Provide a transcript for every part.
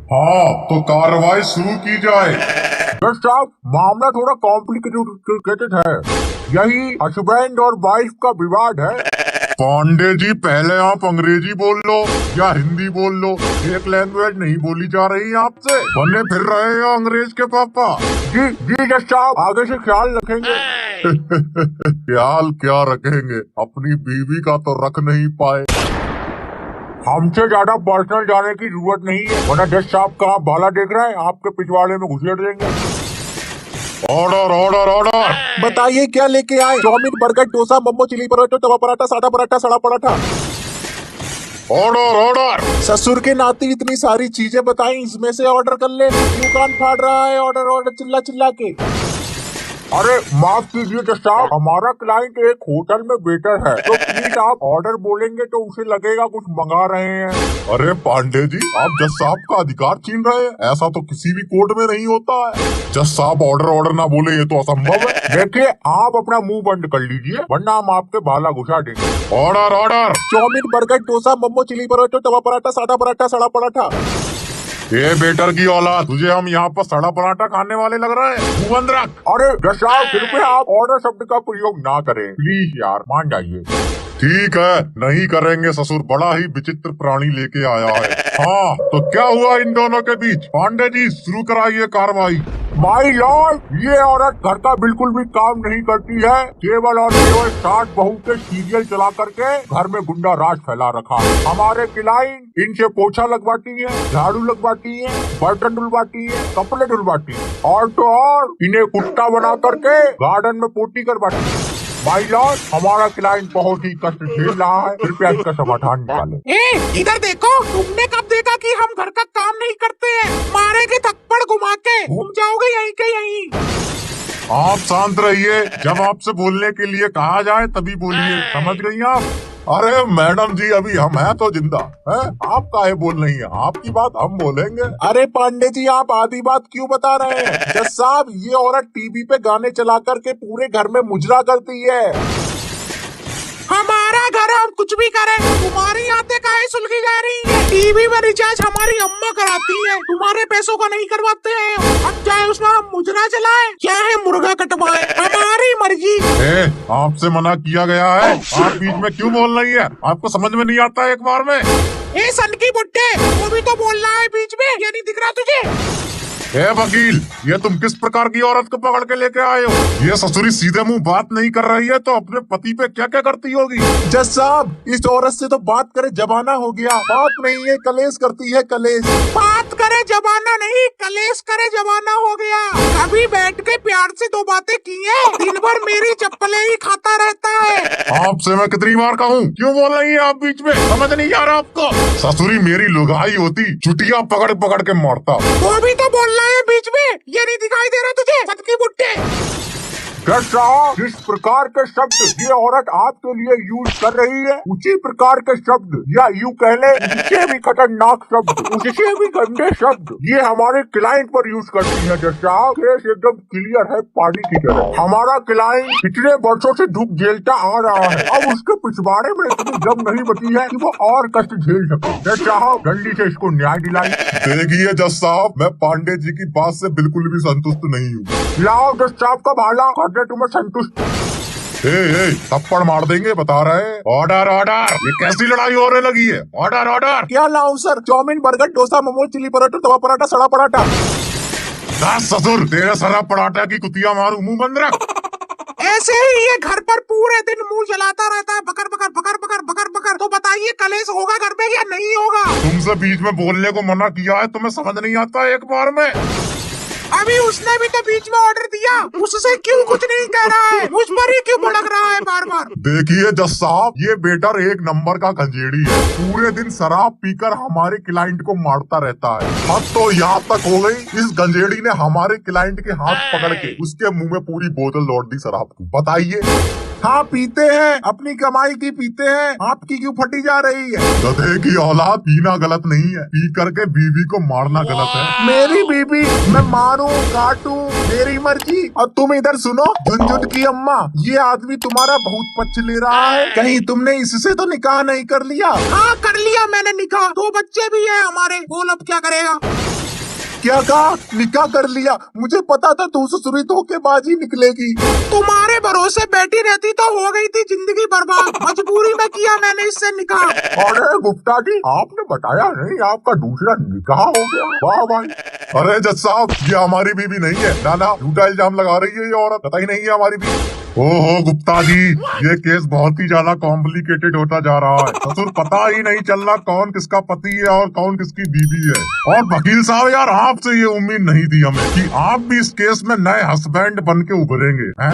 हाँ, तो कार्रवाई शुरू की जाए। जज साहब, मामला थोड़ा कॉम्प्लिकेटेड है। यही हस्बैंड और वाइफ का विवाद है। पांडे जी, पहले आप अंग्रेजी बोल लो या हिंदी बोल लो, एक लैंग्वेज नहीं बोली जा रही आपसे। बने फिर रहे हो अंग्रेज के पापा। जी जी जज साहब, आगे से ख्याल रखेंगे। ख्याल क्या रखेंगे, अपनी बीवी का तो रख नहीं पाए। हमसे ज्यादा पर्सनल जाने की जरूरत नहीं है, वरना जज साहब का बाला देख रहे हैं, आपके पिछवाड़े में घुसेड़ देंगे। Order order order. बताइए क्या लेके आए? Chowmein, burger, dosa, momo, chilli paratha, tawa paratha, सादा पराठा, सड़ा पराठा। Order order. ससुर के नाते इतनी सारी चीजें बताई, इसमें से ऑर्डर कर ले। क्यों कान फाड़ रहा है? ऑर्डर ऑर्डर चिल्ला चिल्ला के। अरे माफ कीजिए जज साहब, हमारा क्लाइंट एक होटल में वेटर है, तो प्लीज आप ऑर्डर बोलेंगे तो उसे लगेगा कुछ मंगा रहे हैं। अरे पांडे जी, आप जज साहब का अधिकार छीन रहे हैं। ऐसा तो किसी भी कोर्ट में नहीं होता है। जज साहब ऑर्डर ऑर्डर ना बोले, ये तो असंभव है। देखिए, आप अपना मुंह बंद कर लीजिए, वरना हम आपके भाला घुसा देंगे। Order order. Chowmein, burger, dosa, momo, chilli paratha, tawa paratha, सादा पराठा, सड़ा पराठा। ये बेटर की औलाद, तुझे हम यहाँ पर सड़ा पराठा खाने वाले लग रहा है? मुंह बंद रख। अरे जज साहब, कृपया आप ऑर्डर शब्द का प्रयोग ना करें, प्लीज यार, मान जाइए। ठीक है, नहीं करेंगे। ससुर बड़ा ही विचित्र प्राणी लेके आया है। हाँ, तो क्या हुआ इन दोनों के बीच? पांडे जी, शुरू कराइए कार्रवाई। माई लॉर्ड, ये औरत घर का बिल्कुल भी काम नहीं करती है, केवल और केवल सास बहू के सीरियल चला करके घर में गुंडा राज फैला रखा है। हमारे क्लाइंट इनसे पोछा लगवाती है, झाड़ू लगवाती है, बर्तन धुलवाती है, कपड़े धुलवाती है, और तो और इन्हें कुत्ता बना करके गार्डन में पोटी करवाती है। माई लॉर्ड, हमारा क्लाइंट बहुत ही कष्ट झेल रहा है, कृपया इसका समाधान निकालें। इधर देखो, तुमने कब देखा कि हम घर का काम नहीं करते हैं? मारेंगे थप्पड़ घुमा के, घूम जाओगे यहीं के यहीं। आप शांत रहिए, जब आपसे बोलने के लिए कहा जाए तभी बोलिए, समझ गई आप? अरे मैडम जी, अभी हम हैं तो जिंदा है, आप काहे बोल रही हैं? आपकी बात हम बोलेंगे। अरे पांडे जी, आप आधी बात क्यों बता रहे हैं? जज साहब, ये औरत टीवी पे गाने चला करके पूरे घर में मुजरा करती है। हमारा घर, हम कुछ भी करें, तुम्हारी आते काहे सुलगी जा रही है? टीवी में रिचार्ज हमारी अम्मा कराती है, तुम्हारे पैसों का नहीं करवाते हैं। अब चाहे उसमें हम मुजरा चलाए, चाहे मुर्गा कटवाए, हमारी मर्जी। आपसे मना किया गया है, आप बीच में क्यों बोल रही है? आपको समझ में नहीं आता एक बार में? ए सन की बुट्टे, वो भी तो बोल रहा है बीच में, ये नहीं दिख रहा तुझे? वकील, ये तुम किस प्रकार की औरत को पकड़ के लेके आए हो? ये ससुरी सीधे मुंह बात नहीं कर रही है, तो अपने पति पे क्या क्या करती होगी? जज साहब, इस औरत से तो बात करे जमाना हो गया, बात नहीं है, कलेश करती है, कलेश। बात करे जमाना नहीं, कलेश करे जमाना हो गया। कभी बैठ के प्यार से दो बातें की है? दिन भर मेरी चप्पलें ही खाता रहता है। आपसे मैं कितनी बार कहूँ, क्यों बोल रही है आप बीच में? समझ नहीं आ रहा आपको? ससुरी मेरी लुगाई होती, चुटिया पकड़ पकड़ के मारता। वो भी तो बोल रहा है बीच में, ये नहीं दिखाई दे रहा तुझे? सतकी बुट्टे। जज साहब, जिस प्रकार के शब्द ये औरत आपके लिए यूज कर रही है, उसी प्रकार के शब्द, या यूं कह ले, उससे भी खतरनाक शब्द, उससे भी गंदे शब्द ये हमारे क्लाइंट पर यूज करती है। जज साहब, केस एकदम क्लियर है, पानी की तरह। हमारा क्लाइंट पिछले वर्षों से दुख झेलता आ रहा है, अब उसके पिछवाड़े में इतनी दम नहीं बची है कि वो और कष्ट झेल सके। जज साहब, जल्दी से इसको न्याय दिलाइए। देखिए जज साहब, मैं पांडे जी की बात से बिल्कुल भी संतुष्ट नहीं हूँ। लाओ जज साहब का भाला, करने तुम्हें संतुष्ट। थप्पड़ मार देंगे, बता रहे। Order order. ये कैसी लड़ाई होने लगी है? Order order. क्या लाऊं sir? Chowmein, burger, dosa, momo, chilli paratha, tawa paratha, सड़ा पराठा। ससुर, तेरे सड़ा पराठा की कुतिया मारू, मुंह बंद रख। ऐसे ही ये घर पर पूरे दिन मुंह जलाता रहता है, बकर बकर बकर बकर बकर बकर। तो बताइए, कलेश होगा घर में या नहीं होगा? तुमसे बीच में बोलने को मना किया है, तुम्हें समझ नहीं आता एक बार में? अभी उसने भी तो बीच में ऑर्डर दिया, उससे क्यों कुछ नहीं कह रहा है? मुझ पर ही क्यों भड़क रहा है बार बार? देखिए जज साहब, ये बेटर एक नंबर का गंजेड़ी है, पूरे दिन शराब पीकर हमारे क्लाइंट को मारता रहता है। हद तो यहाँ तक हो गई, इस गंजेड़ी ने हमारे क्लाइंट के हाथ पकड़ के उसके मुंह में पूरी बोतल लौट दी शराब की। बताइए। हाँ, पीते हैं, अपनी कमाई की पीते हैं, आपकी क्यों फटी जा रही है? गधे की औलाद, पीना गलत नहीं है, पी करके बीवी को मारना गलत है। मेरी बीबी, मैं मारूं काटूं, मेरी मर्जी। और तुम इधर सुनो, झुनझुन की अम्मा, ये आदमी तुम्हारा बहुत पक्ष ले रहा है, कहीं तुमने इससे तो निकाह नहीं कर लिया? हाँ, कर लिया मैंने निकाह, 2 बच्चे भी है हमारे। बोल अब क्या करेगा? क्या कहा? निकाह कर लिया? मुझे पता था तू ससुरी धोखेबाजी निकलेगी। तुम्हारे भरोसे बैठी रहती तो हो गई थी जिंदगी बर्बाद। मजबूरी में किया मैंने इससे निकाह। अरे गुप्ता जी, आपने बताया नहीं आपका दूसरा निकाह हो गया। वाह भाई। अरे जज साहब, ये हमारी बीवी नहीं है। ना झूठा इल्जाम लगा रही है ये औरत, पता ही नहीं है हमारी बीवी। ओहो गुप्ता जी, ये केस बहुत ही ज्यादा कॉम्प्लिकेटेड होता जा रहा है। ससुर पता ही नहीं चल रहा कौन किसका पति है और कौन किसकी बीवी है। और वकील साहब यार, आपसे ये उम्मीद नहीं थी हमें कि आप भी इस केस में नए हस्बैंड बन के उभरेंगे हैं।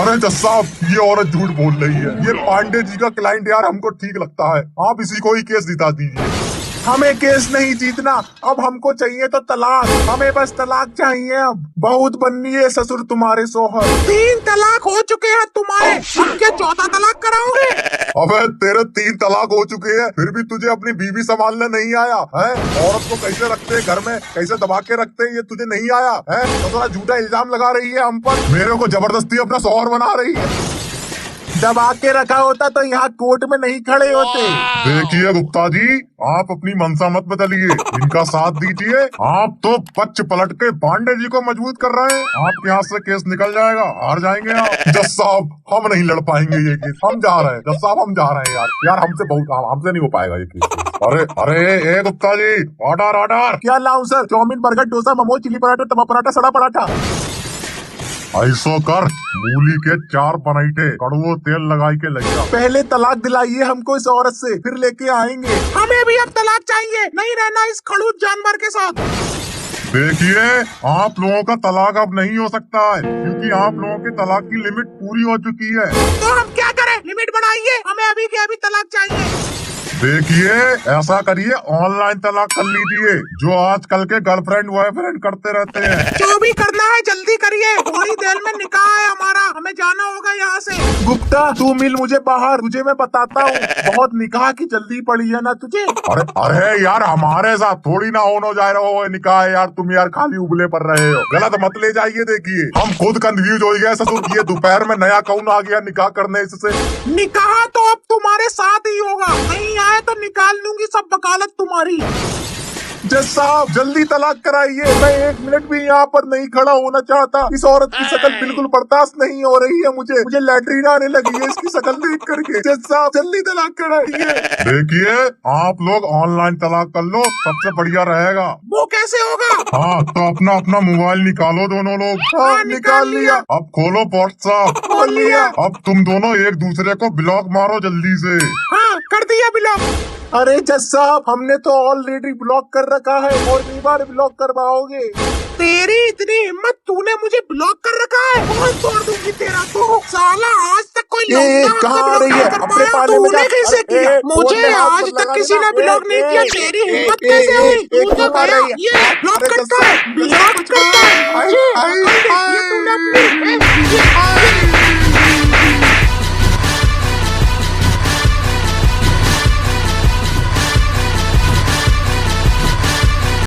अरे जज साहब, ये औरत झूठ बोल रही है। ये पांडे जी का क्लाइंट यार हमको ठीक लगता है, आप इसी को ही केस जिता दीजिए। हमें केस नहीं जीतना, अब हमको चाहिए तो तलाक। हमें बस तलाक चाहिए। अब बहुत बननी है ससुर तुम्हारे सोहर। 3 तलाक हो चुके हैं तुम्हारे, अब क्या 4था तलाक कराओगे? अबे तेरे 3 तलाक हो चुके हैं, फिर भी तुझे अपनी बीवी संभालने नहीं आया है? औरत को कैसे रखते हैं घर में, कैसे दबा के रखते हैं, ये तुझे नहीं आया है? तो थोड़ा झूठा इल्जाम लगा रही है हम पर, मेरे को जबरदस्ती अपना शौहर बना रही है। दबा के रखा होता तो यहाँ कोर्ट में नहीं खड़े होते। देखिए गुप्ता जी, आप अपनी मनसा मत बदलिए, इनका साथ दीजिए। आप तो पच पलट के पांडे जी को मजबूत कर रहे हैं। आपके यहाँ से केस निकल जाएगा, हार जाएंगे आप। जज साहब, हम नहीं लड़ पाएंगे ये केस, हम जा रहे हैं। जज साहब, हम जा रहे हैं यार हमसे नहीं हो पाएगा ये केस। अरे ए गुप्ता जी, ऑर्डर। क्या लाऊं sir? Chowmein, burger, dosa, momos, chilli paratha, tawa paratha, सड़ा पराठा। ऐसो कर, मूली के 4 पराठे कड़वो तेल लगाई के ले जा। पहले तलाक दिलाइए हमको इस औरत से, फिर लेके आएंगे। हमें भी अब तलाक चाहिए, नहीं रहना इस खड़ूस जानवर के साथ। देखिए, आप लोगों का तलाक अब नहीं हो सकता है, क्योंकि आप लोगों के तलाक की लिमिट पूरी हो चुकी है। तो हम क्या करें? लिमिट बढ़ाइए, हमें अभी के अभी तलाक चाहिए। देखिए, ऐसा करिए, ऑनलाइन तलाक कर लीजिए, जो आजकल के गर्लफ्रेंड बॉयफ्रेंड करते रहते हैं। जो भी करना है जल्दी करिए, थोड़ी देर में निकाह है हमारा, हमें जाना होगा यहाँ से। गुप्ता, तू मिल मुझे बाहर, तुझे मैं बताता हूँ। बहुत निकाह की जल्दी पड़ी है ना तुझे। अरे यार, हमारे साथ थोड़ी ना होने जा रहे हो निकाह यार, तुम यार खाली उबले पर रहे हो, गलत मत ले जाइए। देखिए, हम खुद कंफ्यूज हो गए ससुर, ये दोपहर में नया कौन आ गया निकाह करने इससे। निकाह तो अब तुम्हारे साथ ही होगा, नहीं आए तो निकाल लूंगी सब वकालत तुम्हारी। जज साहब, जल्दी तलाक कराइए। मैं 1 मिनट भी यहाँ पर नहीं खड़ा होना चाहता। इस औरत की शक्ल बिल्कुल बर्दाश्त नहीं हो रही है मुझे लैट्रिन आने लगी है इसकी शक्ल देख करके। जज साहब, जल्दी तलाक कराइए। देखिए, आप लोग ऑनलाइन तलाक कर लो, सबसे बढ़िया रहेगा। वो कैसे होगा? हाँ, तो अपना मोबाइल निकालो दोनों लोग। हाँ, निकाल लिया। अब खोलो व्हाट्सएप। खोल लिया। अब तुम दोनों एक दूसरे को ब्लॉक मारो जल्दी से। हाँ, कर दिया ब्लॉक। अरे जज साहब, हमने तो ऑलरेडी ब्लॉक कर रखा है, और भी बार ब्लॉक करवाओगे? तेरी इतनी हिम्मत, तूने मुझे ब्लॉक कर रखा है? बहुत तोड़ दूंगी तेरा तो। साला आज तक कोई कहाँ आ रही है? अपने पाले में तूने कैसे किया? मुझे आज तक किसी ने ब्लॉक नहीं किया, तेरी हिम्मत कैसे हुई? तू तो गया, ये ब्लॉक करता है, ब्लॉक करता है। ये तूने अपनी